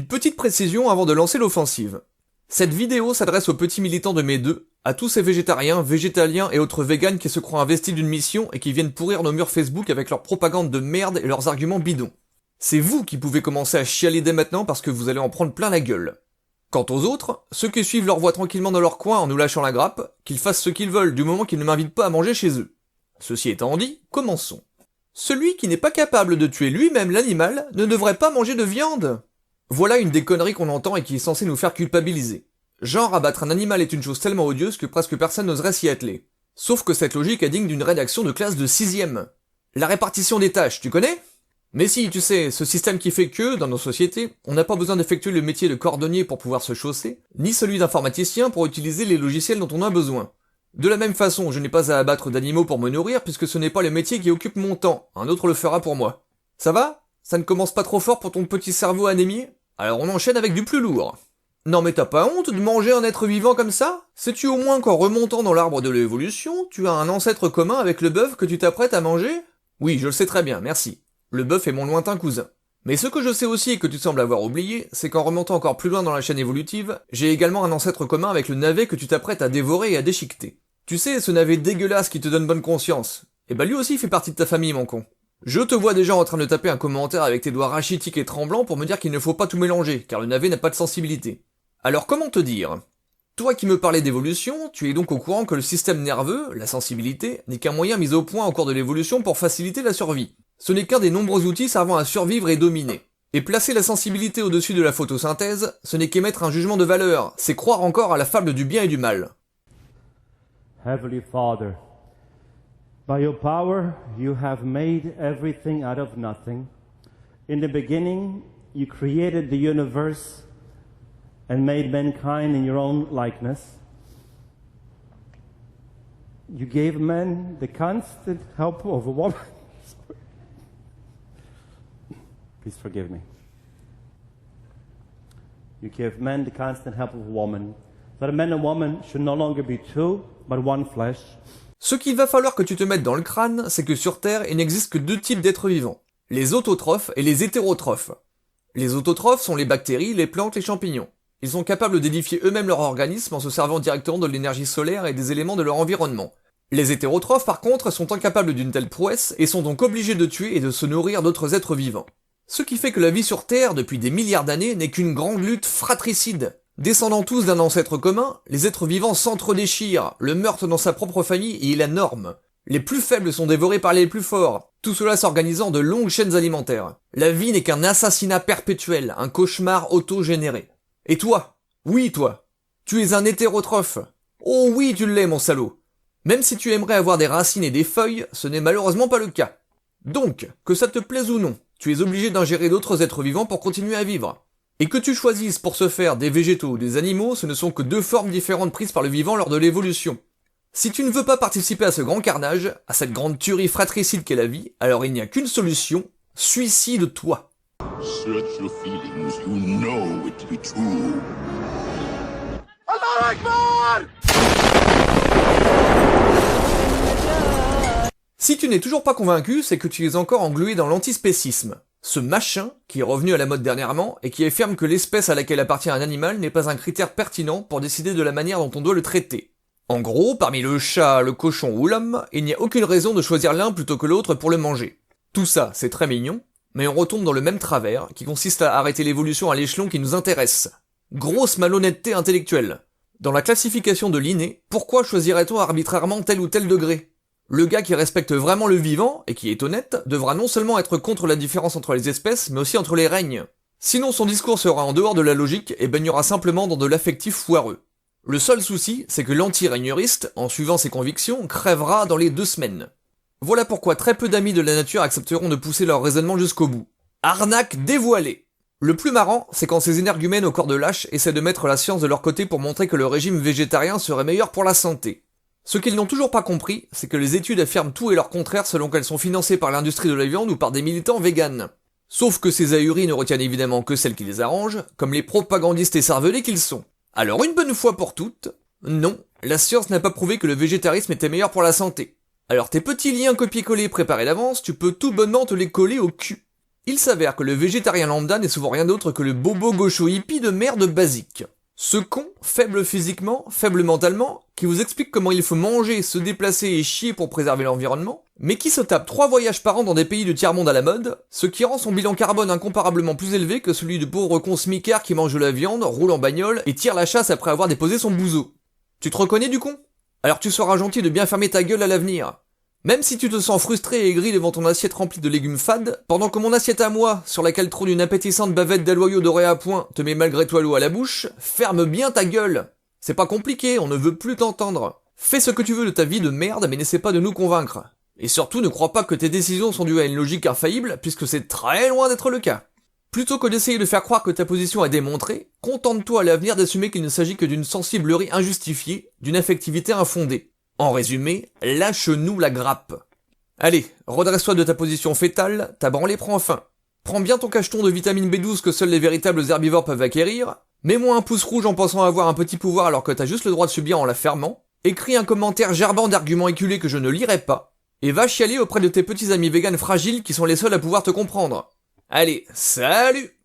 Une petite précision avant de lancer l'offensive. Cette vidéo s'adresse aux petits militants de mes deux, à tous ces végétariens, végétaliens et autres véganes qui se croient investis d'une mission et qui viennent pourrir nos murs Facebook avec leur propagande de merde et leurs arguments bidons. C'est vous qui pouvez commencer à chialer dès maintenant parce que vous allez en prendre plein la gueule. Quant aux autres, ceux qui suivent leur voie tranquillement dans leur coin en nous lâchant la grappe, qu'ils fassent ce qu'ils veulent du moment qu'ils ne m'invitent pas à manger chez eux. Ceci étant dit, commençons. Celui qui n'est pas capable de tuer lui-même l'animal ne devrait pas manger de viande. Voilà une des conneries qu'on entend et qui est censée nous faire culpabiliser. Genre, abattre un animal est une chose tellement odieuse que presque personne n'oserait s'y atteler. Sauf que cette logique est digne d'une rédaction de classe de 6ème. La répartition des tâches, tu connais ? Mais si, tu sais, ce système qui fait que, dans nos sociétés, on n'a pas besoin d'effectuer le métier de cordonnier pour pouvoir se chausser, ni celui d'informaticien pour utiliser les logiciels dont on a besoin. De la même façon, je n'ai pas à abattre d'animaux pour me nourrir puisque ce n'est pas le métier qui occupe mon temps, un autre le fera pour moi. Ça va ? Ça ne commence pas trop fort pour ton petit cerveau anémié ? Alors on enchaîne avec du plus lourd. Non mais t'as pas honte de manger un être vivant comme ça ? Sais-tu au moins qu'en remontant dans l'arbre de l'évolution, tu as un ancêtre commun avec le bœuf que tu t'apprêtes à manger ? Oui, je le sais très bien, merci. Le bœuf est mon lointain cousin. Mais ce que je sais aussi et que tu sembles avoir oublié, c'est qu'en remontant encore plus loin dans la chaîne évolutive, j'ai également un ancêtre commun avec le navet que tu t'apprêtes à dévorer et à déchiqueter. Tu sais, ce navet dégueulasse qui te donne bonne conscience. Et bah lui aussi fait partie de ta famille, mon con. Je te vois déjà en train de taper un commentaire avec tes doigts rachitiques et tremblants pour me dire qu'il ne faut pas tout mélanger, car le navet n'a pas de sensibilité. Alors comment te dire ? Toi qui me parlais d'évolution, tu es donc au courant que le système nerveux, la sensibilité, n'est qu'un moyen mis au point au cours de l'évolution pour faciliter la survie. Ce n'est qu'un des nombreux outils servant à survivre et dominer. Et placer la sensibilité au-dessus de la photosynthèse, ce n'est qu'émettre un jugement de valeur, c'est croire encore à la fable du bien et du mal. Heavenly Father, by your power you have made everything out of nothing. In the beginning you created the universe and made mankind in your own likeness. You gave men the constant help of a woman. Please forgive me. You give men the constant help of a woman, so that a man and woman should no longer be two, but one flesh. Ce qu'il va falloir que tu te mettes dans le crâne, c'est que sur Terre, il n'existe que deux types d'êtres vivants. Les autotrophes et les hétérotrophes. Les autotrophes sont les bactéries, les plantes, les champignons. Ils sont capables d'édifier eux-mêmes leur organisme en se servant directement de l'énergie solaire et des éléments de leur environnement. Les hétérotrophes, par contre, sont incapables d'une telle prouesse et sont donc obligés de tuer et de se nourrir d'autres êtres vivants. Ce qui fait que la vie sur Terre, depuis des milliards d'années, n'est qu'une grande lutte fratricide. Descendant tous d'un ancêtre commun, les êtres vivants s'entre-déchirent, le meurtre dans sa propre famille est la norme. Les plus faibles sont dévorés par les plus forts, tout cela s'organisant en de longues chaînes alimentaires. La vie n'est qu'un assassinat perpétuel, un cauchemar auto-généré. Et toi ? Oui, toi. Tu es un hétérotrophe. Oh oui, tu l'es, mon salaud. Même si tu aimerais avoir des racines et des feuilles, ce n'est malheureusement pas le cas. Donc, que ça te plaise ou non, tu es obligé d'ingérer d'autres êtres vivants pour continuer à vivre. Et que tu choisisses pour ce faire des végétaux ou des animaux, ce ne sont que deux formes différentes prises par le vivant lors de l'évolution. Si tu ne veux pas participer à ce grand carnage, à cette grande tuerie fratricide qu'est la vie, alors il n'y a qu'une solution, suicide-toi. Search your feelings, you know it to be true. Allah Akbar! Si tu n'es toujours pas convaincu, c'est que tu es encore englué dans l'antispécisme. Ce machin, qui est revenu à la mode dernièrement, et qui affirme que l'espèce à laquelle appartient un animal n'est pas un critère pertinent pour décider de la manière dont on doit le traiter. En gros, parmi le chat, le cochon ou l'homme, il n'y a aucune raison de choisir l'un plutôt que l'autre pour le manger. Tout ça, c'est très mignon, mais on retombe dans le même travers, qui consiste à arrêter l'évolution à l'échelon qui nous intéresse. Grosse malhonnêteté intellectuelle. Dans la classification de Linné, pourquoi choisirait-on arbitrairement tel ou tel degré ? Le gars qui respecte vraiment le vivant, et qui est honnête, devra non seulement être contre la différence entre les espèces, mais aussi entre les règnes. Sinon son discours sera en dehors de la logique et baignera simplement dans de l'affectif foireux. Le seul souci, c'est que l'anti-régneuriste, en suivant ses convictions, crèvera dans les 2 semaines. Voilà pourquoi très peu d'amis de la nature accepteront de pousser leur raisonnement jusqu'au bout. Arnaque dévoilée. Le plus marrant, c'est quand ces énergumènes au corps de lâche essaient de mettre la science de leur côté pour montrer que le régime végétarien serait meilleur pour la santé. Ce qu'ils n'ont toujours pas compris, c'est que les études affirment tout et leur contraire selon qu'elles sont financées par l'industrie de la viande ou par des militants véganes. Sauf que ces ahuris ne retiennent évidemment que celles qui les arrangent, comme les propagandistes écervelés qu'ils sont. Alors une bonne fois pour toutes, non, la science n'a pas prouvé que le végétarisme était meilleur pour la santé. Alors tes petits liens copier-coller préparés d'avance, tu peux tout bonnement te les coller au cul. Il s'avère que le végétarien lambda n'est souvent rien d'autre que le bobo gaucho hippie de merde basique. Ce con, faible physiquement, faible mentalement, qui vous explique comment il faut manger, se déplacer et chier pour préserver l'environnement, mais qui se tape 3 voyages par an dans des pays de tiers-monde à la mode, ce qui rend son bilan carbone incomparablement plus élevé que celui de pauvres cons smicards qui mangent de la viande, roule en bagnole et tire la chasse après avoir déposé son bouseau. Tu te reconnais du con? Alors tu seras gentil de bien fermer ta gueule à l'avenir. Même si tu te sens frustré et aigri devant ton assiette remplie de légumes fades, pendant que mon assiette à moi, sur laquelle trône une appétissante bavette d'aloyaux dorés à point, te met malgré toi l'eau à la bouche, ferme bien ta gueule. C'est pas compliqué, on ne veut plus t'entendre. Fais ce que tu veux de ta vie de merde, mais n'essaie pas de nous convaincre. Et surtout ne crois pas que tes décisions sont dues à une logique infaillible, puisque c'est très loin d'être le cas. Plutôt que d'essayer de faire croire que ta position est démontrée, contente-toi à l'avenir d'assumer qu'il ne s'agit que d'une sensiblerie injustifiée, d'une affectivité infondée. En résumé, lâche-nous la grappe. Allez, redresse-toi de ta position fétale, ta branlée prend fin. Prends bien ton cacheton de vitamine B12 que seuls les véritables herbivores peuvent acquérir, mets-moi un pouce rouge en pensant avoir un petit pouvoir alors que t'as juste le droit de subir en la fermant, écris un commentaire gerbant d'arguments éculés que je ne lirai pas, et va chialer auprès de tes petits amis véganes fragiles qui sont les seuls à pouvoir te comprendre. Allez, salut!